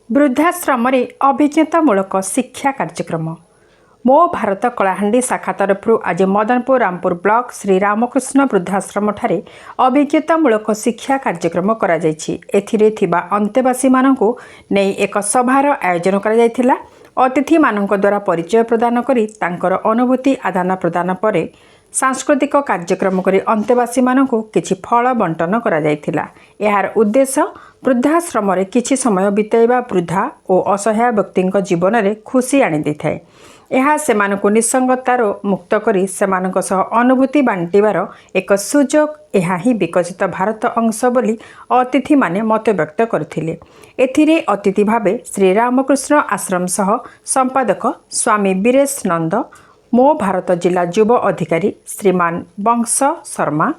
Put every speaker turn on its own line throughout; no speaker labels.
वृद्धाश्रम अभिज्ञतामूलक शिक्षा कार्यक्रम मो भारत कलाहांडी शाखा तरफ आज मदनपुर रामपुर ब्लॉक श्री रामकृष्ण वृद्धाश्रम ठारे अभिज्ञतामूलक शिक्षा कार्यक्रम करा जायछि। एथिरे थिबा अंतेवासी मानकु नै एक सभार आयोजन करा जायथिला। अतिथि मानक द्वारा परिचय प्रदान करी तांकर अनुभूति आदान प्रदान परे सांस्कृतिक कार्यक्रम करी अंतेवासी मानकु किछि फल बंटन करा जायथिला। एहार उद्देश्य वृद्धाश्रम रे किछि समय बिताइबा वृद्धा और असहाय व्यक्तिंक जीवन रे खुशी आनी दैथाय। यह सेमानकु निसंगतार मुक्त करी सेमानक सह अनुभूति बांटिबार एक सुजोग। यह ही विकसित भारत अंश बोली अतिथि माने मत व्यक्त करथिले। एथिरे अतिथि भावे श्री रामकृष्ण आश्रम सह संपादक स्वामी बीरेश नंद, मो भारत जिला युव अधिकारी श्रीमान वंश शर्मा,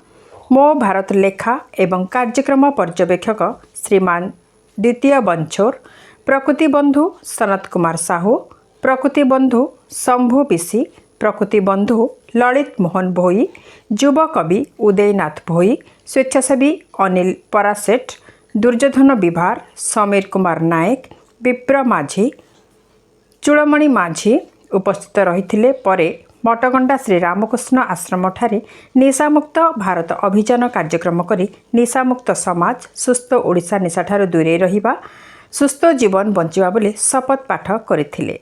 मो भारत लेखा एवं कार्यक्रम पर्यवेक्षक श्रीमान द्वितीय बंछोर, प्रकृति बंधु सनत कुमार साहू, प्रकृति बंधु शंभु बिशी, प्रकृति बंधु ललित मोहन भोई, युव कवि उदयनाथ भोई, स्वेच्छासेवी अनिल परासेठ, दुर्योधन विभार, समीर कुमार नायक, विप्र माझी, चूड़मणि माझी उपस्थित रही। परे मटगंडा श्री रामकृष्ण आश्रम ठारे निशामुक्त भारत अभियान कार्यक्रम करी निशामुक्त समाज सुस्थ ओडिशा निशा ठारू दूरे रहिबा सुस्थ जीवन बंचिबा बोली शपथ पाठ करथिले।